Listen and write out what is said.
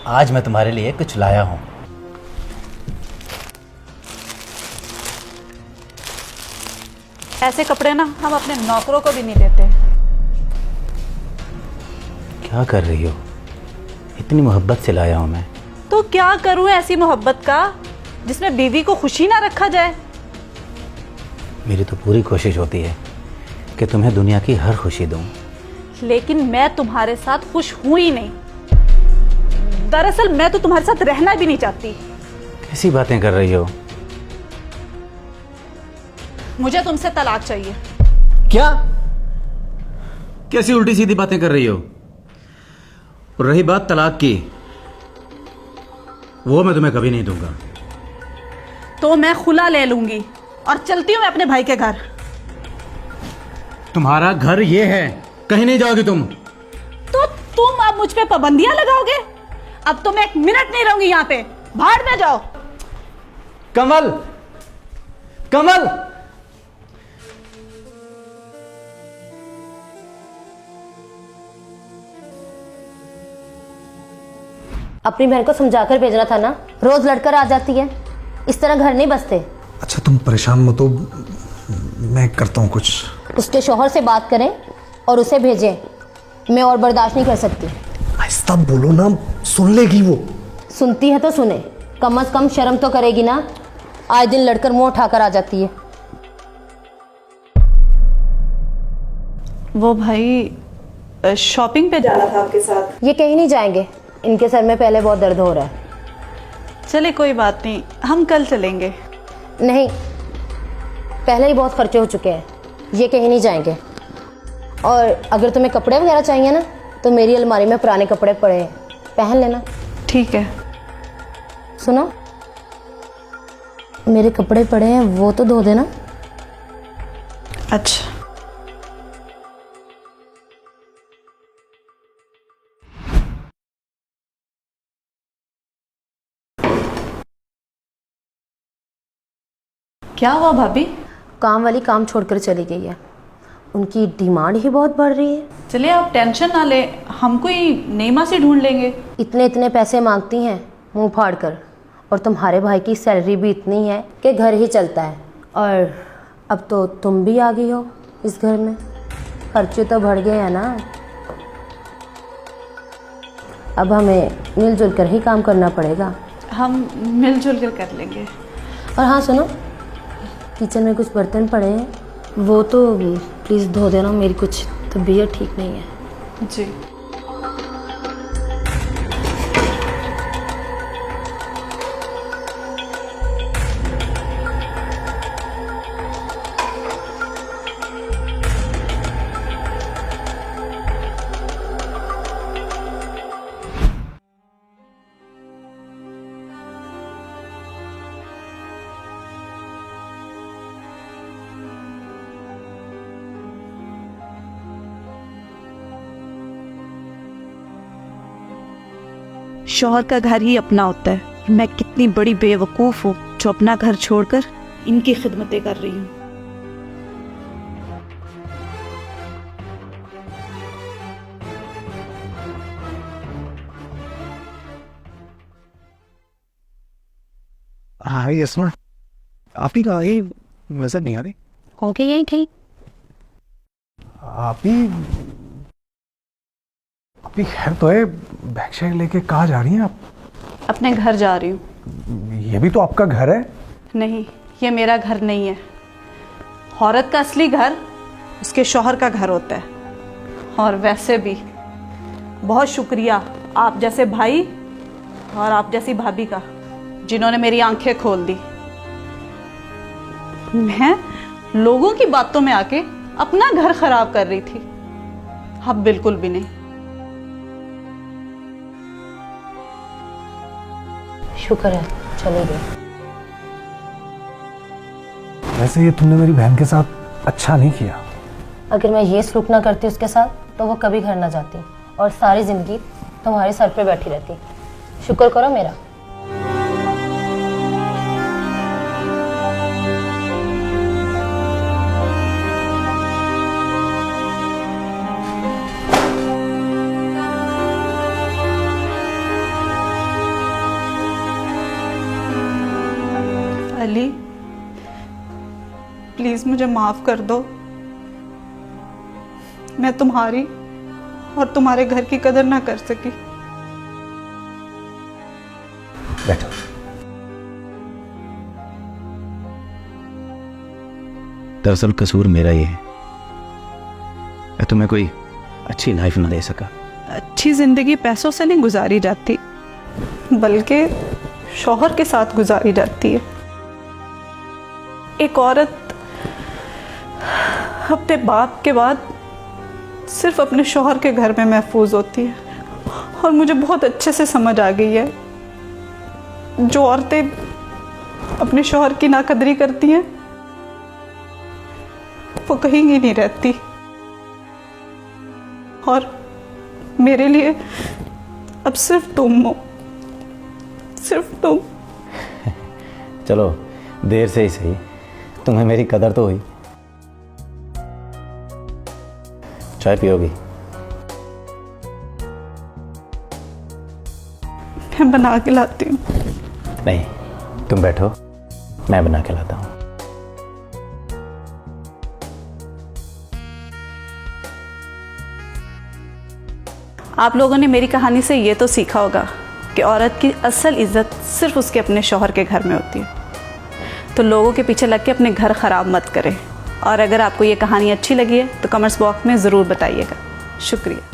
आज मैं तुम्हारे लिए कुछ लाया हूं। ऐसे कपड़े ना हम अपने नौकरों को भी नहीं देते। क्या कर रही हो? इतनी मोहब्बत से लाया हूं मैं। तो क्या करूं ऐसी मोहब्बत का जिसमें बीवी को खुशी ना रखा जाए। मेरी तो पूरी कोशिश होती है कि तुम्हें दुनिया की हर खुशी दूं। लेकिन मैं तुम्हारे साथ खुश हूं ही नहीं। दरअसल मैं तो तुम्हारे साथ रहना भी नहीं चाहती। कैसी बातें कर रही हो? मुझे तुमसे तलाक चाहिए। क्या? कैसी उल्टी सीधी बातें कर रही हो? और रही बात तलाक की, वो मैं तुम्हें कभी नहीं दूंगा। तो मैं खुला ले लूंगी और चलती हूं मैं अपने भाई के घर। तुम्हारा घर ये है, कहीं नहीं जाओगी तुम। तो तुम अब मुझ पे पाबंदियां लगाओगे? अब तो मैं एक मिनट नहीं रहूंगी यहाँ पे। बाहर में जाओ। कमल, कमल! अपनी बहन को समझाकर भेजना था ना, रोज लड़कर आ जाती है। इस तरह घर नहीं बसते। अच्छा तुम परेशान मत हो, मैं करता हूँ कुछ। उसके शौहर से बात करें और उसे भेजें। मैं और बर्दाश्त नहीं कर सकती। आहिस्ता बोलो ना, सुन लेगी वो। सुनती है तो सुने, कम से कम शर्म तो करेगी ना। आए दिन लड़कर मुंह उठाकर आ जाती है। वो भाई शॉपिंग पे जाना था आपके साथ। ये कहीं नहीं जाएंगे, इनके सर में पहले बहुत दर्द हो रहा है। चले कोई बात नहीं, हम कल चलेंगे। नहीं, पहले ही बहुत खर्चे हो चुके हैं। ये कहीं नहीं जाएंगे। और अगर तुम्हें कपड़े वगैरह चाहिए ना, तो मेरी अलमारी में पुराने कपड़े पड़े हैं, पहन लेना। ठीक है। सुनो, मेरे कपड़े पड़े हैं, वो तो धो देना। अच्छा। क्या हुआ भाभी? काम वाली काम छोड़कर चली गई है। उनकी डिमांड ही बहुत बढ़ रही है। चलिए आप टेंशन ना ले, हम कोई नई मासी ढूंढ लेंगे। इतने इतने पैसे मांगती हैं मुंह फाड़ कर, और तुम्हारे भाई की सैलरी भी इतनी है कि घर ही चलता है। और अब तो तुम भी आ गई हो इस घर में, खर्चे तो बढ़ गए हैं ना। अब हमें मिलजुल कर ही काम करना पड़ेगा। हम मिलजुल कर लेंगे। और हाँ सुनो, किचन में कुछ बर्तन पड़े हैं, वो तो प्लीज़ धो देना। मेरी कुछ तबीयत ठीक नहीं है। जी। शौहर का घर ही अपना होता है। मैं कितनी बड़ी बेवकूफ हूँ जो अपना घर छोड़कर इनकी खिदमतें कर रही हूँ। हाँ यस मैम, आपकी कहा ये नजर नहीं आ रही। होके यही थी। आप ही खैर तो है, बैग शैग लेके कहाँ जा रही हैं आप? अपने घर जा रही हूँ। ये भी तो आपका घर है। नहीं, ये मेरा घर नहीं है। औरत का असली घर उसके शौहर का घर होता है। और वैसे भी बहुत शुक्रिया आप जैसे भाई और आप जैसी भाभी का, जिन्होंने मेरी आंखें खोल दी। मैं लोगों की बातों में आके अपना घर खराब कर रही थी, अब बिल्कुल भी नहीं। शुक्र है चली गई। वैसे ये तुमने मेरी बहन के साथ अच्छा नहीं किया। अगर मैं ये सलूक ना करती उसके साथ, तो वो कभी घर ना जाती और सारी जिंदगी तुम्हारे सर पे बैठी रहती। शुक्र करो मेरा। अली, प्लीज़ मुझे माफ़ कर दो। मैं तुम्हारी और तुम्हारे घर की कदर ना कर सकी। बैठो। दरअसल कसूर मेरा ही है, मैं तुम्हें कोई अच्छी लाइफ ना दे सका। अच्छी ज़िंदगी पैसों से नहीं गुजारी जाती, बल्कि शौहर के साथ गुजारी जाती है। एक औरत अपने बाप के बाद सिर्फ अपने शौहर के घर में महफूज होती है। और मुझे बहुत अच्छे से समझ आ गई है, जो औरतें अपने शौहर की नाकदरी करती हैं वो कहीं ही नहीं रहती। और मेरे लिए अब सिर्फ तुम हो, सिर्फ तुम। चलो देर से ही सही, तुम्हें मेरी कदर तो हुई। चाय पियोगी? मैं बना के लाती हूँ। नहीं, तुम बैठो, मैं बना के लाता हूँ। आप लोगों ने मेरी कहानी से ये तो सीखा होगा कि औरत की असल इज्जत सिर्फ उसके अपने शौहर के घर में होती है। तो लोगों के पीछे लग के अपने घर ख़राब मत करें। और अगर आपको ये कहानी अच्छी लगी है तो कमेंट्स बॉक्स में ज़रूर बताइएगा। शुक्रिया।